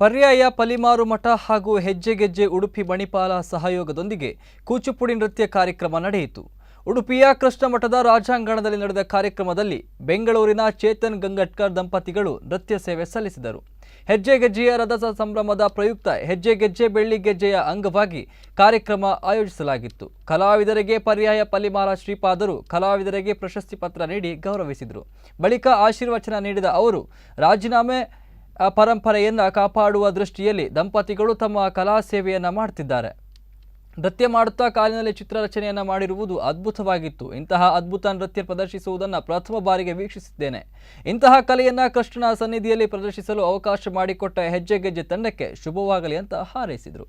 ಪರ್ಯಾಯ ಪಲಿಮಾರು ಮಠ ಹಾಗೂ ಹೆಜ್ಜೆಗೆಜ್ಜೆ ಉಡುಪಿ ಮಣಿಪಾಲ ಸಹಯೋಗದೊಂದಿಗೆ ಕೂಚುಪುಡಿ ನೃತ್ಯ ಕಾರ್ಯಕ್ರಮ ನಡೆಯಿತು. ಉಡುಪಿಯ ಕೃಷ್ಣ ಮಠದ ರಾಜಾಂಗಣದಲ್ಲಿ ನಡೆದ ಕಾರ್ಯಕ್ರಮದಲ್ಲಿ ಬೆಂಗಳೂರಿನ ಚೇತನ್ ಗಂಗಟ್ಕರ್ ದಂಪತಿಗಳು ನೃತ್ಯ ಸೇವೆ ಸಲ್ಲಿಸಿದರು. ಹೆಜ್ಜೆಗೆಜ್ಜೆಯ ರಥದ ಸಂಭ್ರಮದ ಪ್ರಯುಕ್ತ ಹೆಜ್ಜೆಗೆಜ್ಜೆ ಬೆಳ್ಳಿ ಗೆಜ್ಜೆಯ ಅಂಗವಾಗಿ ಕಾರ್ಯಕ್ರಮ ಆಯೋಜಿಸಲಾಗಿತ್ತು. ಕಲಾವಿದರಿಗೆ ಪರ್ಯಾಯ ಪಲಿಮಾರ ಶ್ರೀಪಾದರು ಕಲಾವಿದರಿಗೆ ಪ್ರಶಸ್ತಿ ಪತ್ರ ನೀಡಿ ಗೌರವಿಸಿದರು. ಬಳಿಕ ಆಶೀರ್ವಚನ ನೀಡಿದ ಅವರು ರಾಜೀನಾಮೆ ಪರಂಪರೆಯನ್ನು ಕಾಪಾಡುವ ದೃಷ್ಟಿಯಲ್ಲಿ ದಂಪತಿಗಳು ತಮ್ಮ ಕಲಾ ಸೇವೆಯನ್ನು ಮಾಡುತ್ತಿದ್ದಾರೆ. ನೃತ್ಯ ಮಾಡುತ್ತಾ ಕಾಲಿನಲ್ಲಿ ಚಿತ್ರರಚನೆಯನ್ನು ಮಾಡಿರುವುದು ಅದ್ಭುತವಾಗಿತ್ತು. ಇಂತಹ ಅದ್ಭುತ ನೃತ್ಯ ಪ್ರದರ್ಶಿಸುವುದನ್ನು ಪ್ರಥಮ ಬಾರಿಗೆ ವೀಕ್ಷಿಸಿದ್ದೇನೆ. ಇಂತಹ ಕಲೆಯನ್ನು ಕೃಷ್ಣನ ಸನ್ನಿಧಿಯಲ್ಲಿ ಪ್ರದರ್ಶಿಸಲು ಅವಕಾಶ ಮಾಡಿಕೊಟ್ಟ ಹೆಜ್ಜೆಗೆಜ್ಜೆ ತಂಡಕ್ಕೆ ಶುಭವಾಗಲಿ ಅಂತ ಹಾರೈಸಿದರು.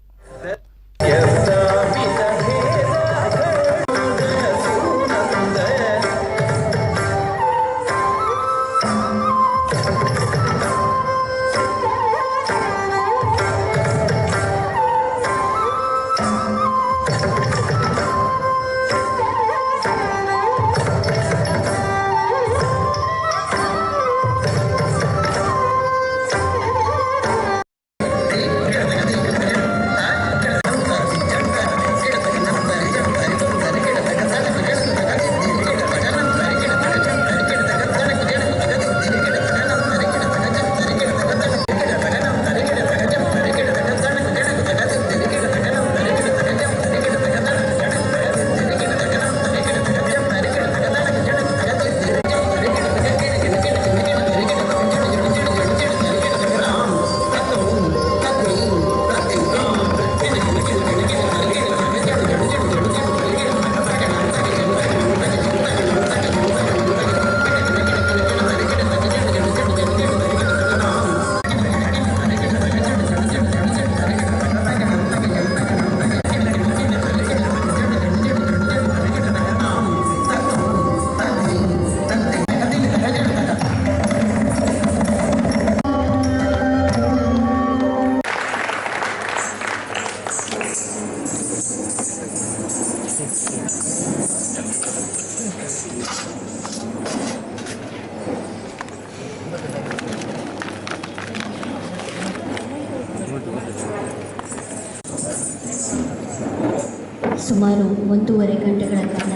ಸುಮಾರು 1.5 ಗಂಟೆಗಳ ಕಾಲ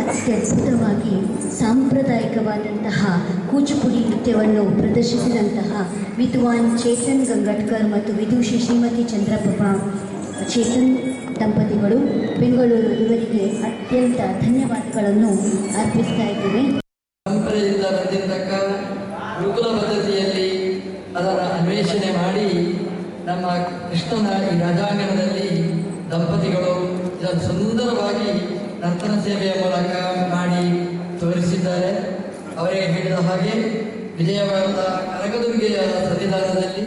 ಅತ್ಯದ್ಭುತವಾಗಿ ಸಾಂಪ್ರದಾಯಿಕವಾದಂತಹ ಕೂಚುಪುಡಿ ನೃತ್ಯವನ್ನು ಪ್ರದರ್ಶಿಸಿದಂತಹ ವಿದ್ವಾನ್ ಚೇತನ್ ಗಂಗಟ್ಕರ್ ಮತ್ತು ವಿದೂಷಿ ಶ್ರೀಮತಿ ಚಂದ್ರಪ್ರಭಾ ಚೇತನ್ ದಂಪತಿಗಳು ಬೆಂಗಳೂರು ಇವರಿಗೆ ಅತ್ಯಂತ ಧನ್ಯವಾದಗಳನ್ನು ಅರ್ಪಿಸ್ತಾ ಇದ್ದೇವೆ. ಪರಂಪರೆಯಿಂದ ಬಂದಿರತಕ್ಕ ಗುರುಕುಲ ಪದ್ಧತಿಯಲ್ಲಿ ಅದರ ಅನ್ವೇಷಣೆ ಮಾಡಿ ನಮ್ಮ ಕೃಷ್ಣನ ಈ ರಾಜಾಂಗಣದಲ್ಲಿ ದಂಪತಿಗಳು ಇದನ್ನು ಸುಂದರವಾಗಿ ನರ್ತನ ಸೇವೆಯ ಮೂಲಕ ಮಾಡಿ ತೋರಿಸಿದ್ದಾರೆ. ಅವರಿಗೆ ಹೇಳಿದ ಹಾಗೆ ವಿಜಯವಾಡದ ಕನಕದುರ್ಗೆಯ ಸನ್ನಿಧಾನದಲ್ಲಿ